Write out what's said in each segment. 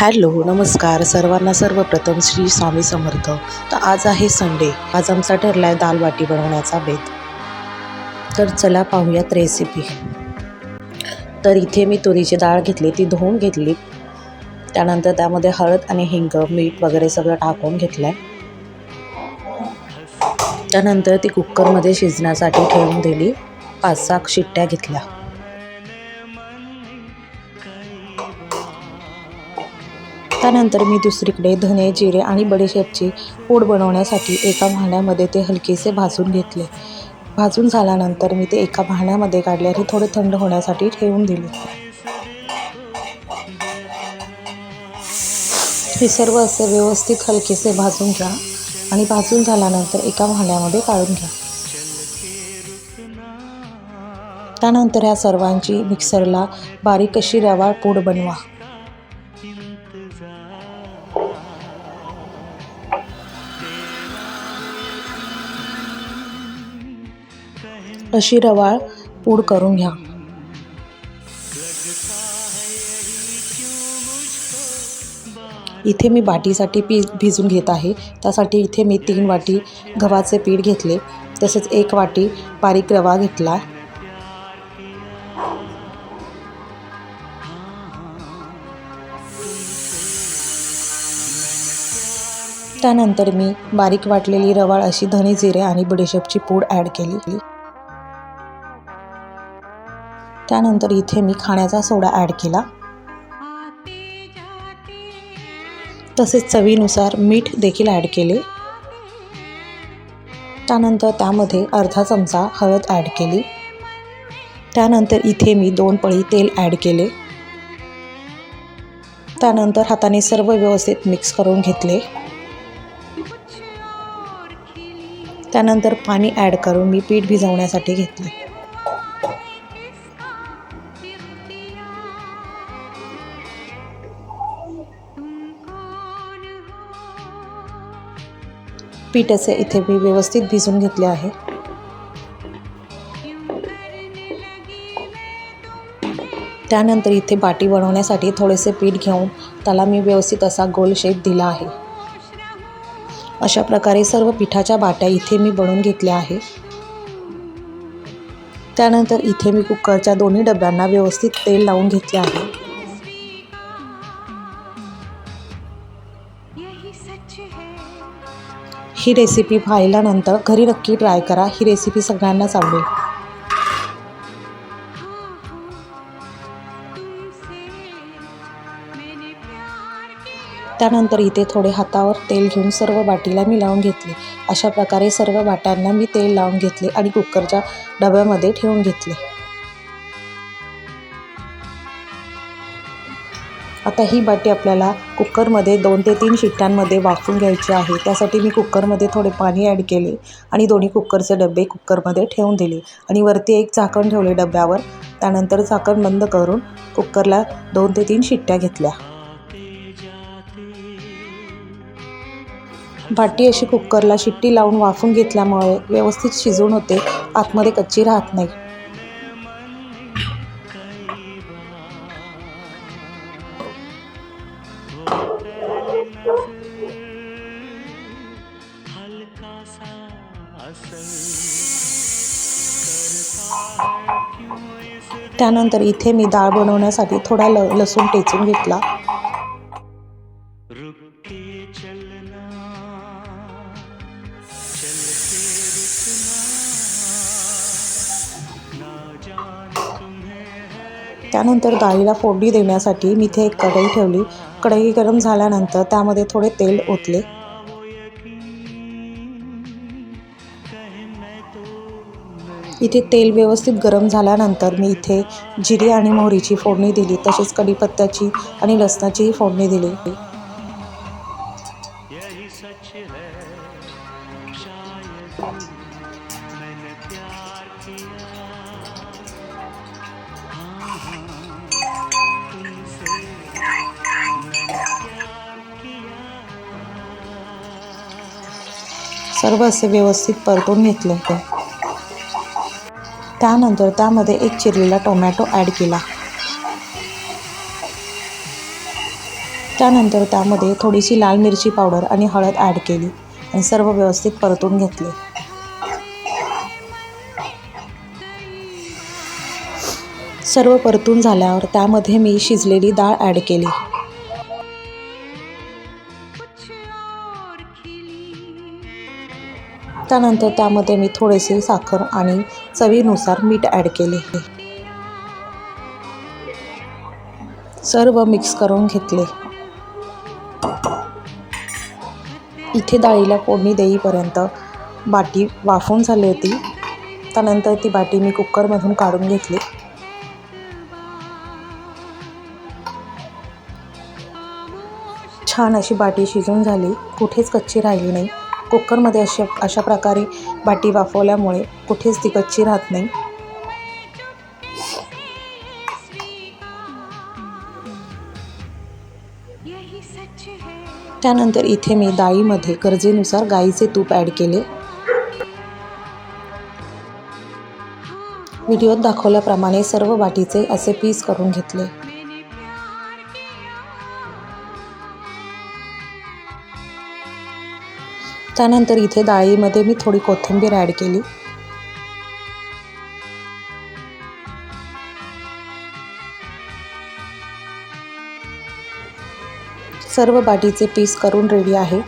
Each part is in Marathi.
हॅलो नमस्कार सर्वांना. सर्वप्रथम श्री स्वामी समर्थ. तर आज आहे संडे. आज आमचा ठरला आहे दाल बाटी बनवण्याचा बेत. तर चला पाहूयात रेसिपी. तर इथे मी तुरीची डाळ घेतली, ती धुवून घेतली. त्यानंतर त्यामध्ये हळद आणि हिंग मीठ वगैरे सगळं टाकून घेतलं आहे. त्यानंतर ती कुकरमध्ये शिजण्यासाठी ठेवून दिली. 5-6 शिट्ट्या घेतल्या. त्यानंतर मी दुसरीकडे धने जिरे आणि बडीशेपची पूड बनवण्यासाठी एका भांड्यामध्ये ते हलकेसे भाजून घेतले. भाजून झाल्यानंतर मी ते एका भांड्यामध्ये काढले आणि थोडे थंड होण्यासाठी ठेवून दिले. हे सर्व असे व्यवस्थित हलकेसे भाजून घ्या आणि भाजून झाल्यानंतर एका भांड्यामध्ये काढून घ्या. त्यानंतर ह्या सर्वांची मिक्सरला बारीक अशी रवा पूड बनवा. अशी रवाळ पूड करून घ्या. इथे मी बाटीसाठी भिजून घेत आहे. त्यासाठी इथे मी 3 वाटी गव्हाचे पीठ घेतले, तसेच 1 वाटी बारीक रवा घेतला. त्यानंतर मी बारीक वाटलेली रवाळ अशी धने जिरे आणि बडीशेपची पूड ॲड केली. त्यानंतर इथे मी खाण्याचा सोडा ॲड केला. तसेच चवीनुसार मीठ देखील ॲड केले. त्यानंतर त्यामध्ये अर्धा चमचा हळद ॲड केली. त्यानंतर इथे मी 2 पळी तेल ॲड केले. त्यानंतर हाताने सर्व व्यवस्थित मिक्स करून घेतले. त्यानंतर पाणी ॲड करून मी पीठ भिजवण्यासाठी घेतले. पीठ असे इथे मी व्यवस्थित भिजवून घेतले आहे. त्यानंतर इथे बाटी बनवण्यासाठी थोडेसे पीठ घेऊन त्याला मी व्यवस्थित असा गोल शेप दिला आहे. अशा प्रकारे सर्व पिठाच्या बाट्या इथे मी बनवून घेतल्या आहे. त्यानंतर इथे मी कुकरच्या दोन्ही डब्यांना व्यवस्थित तेल लावून घेतले आहे. ही रेसिपी पाहिल्यानंतर घरी नक्की ट्राय करा. ही रेसिपी सगळ्यांनाच आवडेल. त्यानंतर इथे थोडे हातावर तेल घेऊन सर्व बाटीला मी लावून घेतले. अशा प्रकारे सर्व बाट्यांना मी तेल लावून घेतले आणि कुकरच्या डब्यामध्ये ठेवून घेतले. आता ही बाटी आपल्याला कुकरमध्ये 2 ते 3 शिट्ट्यांमध्ये वाफवून घ्यायची आहे. त्यासाठी मी कुकरमध्ये थोडे पाणी ॲड केले आणि दोन्ही कुकरचे डबे कुकरमध्ये ठेवून दिले आणि वरती एक झाकण ठेवले डब्यावर. त्यानंतर झाकण बंद करून कुकरला 2 ते 3 शिट्ट्या घेतल्या. बाटी अशी कुकरला शिट्टी लावून वाफवून घेतल्यामुळे व्यवस्थित शिजून होते, आतमध्ये कच्ची राहत नाही. त्यानंतर इथे मी डाळ बनवण्यासाठी थोडा लसूण टेचून घेतला. त्यानंतर डाळीला फोडणी देण्यासाठी मी इथे एक कढई ठेवली. कढई गरम झाल्यानंतर त्यामध्ये थोडे तेल ओतले. इथे तेल व्यवस्थित गरम झाल्यानंतर मी इथे जिरे आणि मोहरीची फोडणी दिली. तसेच कढीपत्त्याची आणि लसणाचीही फोडणी दिली. सर्व असे व्यवस्थित परतून घेतले. त्यानंतर त्यामध्ये एक चिरलेला टोमॅटो ॲड केला. त्यानंतर त्यामध्ये थोडीशी लाल मिरची पावडर आणि हळद ॲड केली आणि सर्व व्यवस्थित परतून घेतले. सर्व परतून झाल्यावर त्यामध्ये मी शिजलेली डाळ ॲड केली. त्यानंतर त्यामध्ये मी थोडेसे साखर आणि चवीनुसार मीठ ॲड केले. सर्व मिक्स करून घेतले. इथे डाळीला फोडणी देईपर्यंत बाटी वाफून झाली होती. त्यानंतर ती बाटी मी कुकरमधून काढून घेतली. छान अशी बाटी शिजून झाली, कुठेच कच्ची राहिली नाही. कुकरमध्ये अशा प्रकारे बाटी वाफवल्यामुळे कुठेच ती कच्ची राहत नाही. त्यानंतर इथे मी डाळीमध्ये गरजेनुसार गाईचे तूप ॲड केले. व्हिडिओत दाखवल्याप्रमाणे सर्व बाटीचे असे पीस करून घेतले. त्यानंतर इथे डाळीमध्ये मी थोडी कोथिंबीर ॲड केली. सर्व बाटीचे पीस करून रेडी आहे.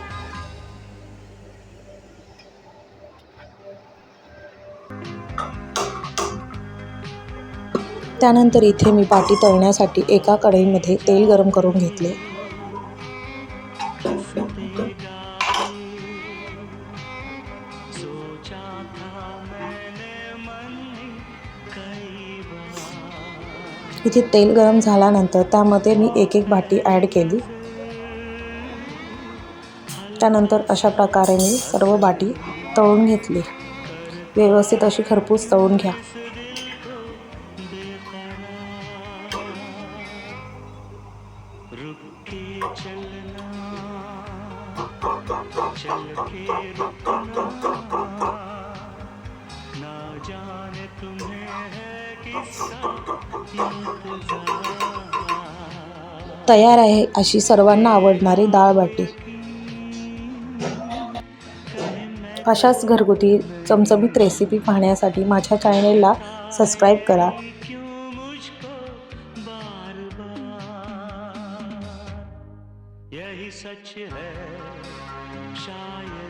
त्यानंतर इथे मी बाटी तळण्यासाठी एका कढईमध्ये तेल गरम करून घेतले. इथे तेल गरम झाल्यानंतर त्यामध्ये मी एक बाटी ॲड केली. त्यानंतर अशा प्रकारे मी सर्व बाटी तळून घेतली. व्यवस्थित अशी खरपूस तळून घ्या. तयार आहे अशी सर्वांना आवडणारी डाळ बाटी. अशाच घरगुती चमचमीत रेसिपी पाहण्यासाठी माझ्या चॅनेलला सबस्क्राईब करा. यही सच है शायद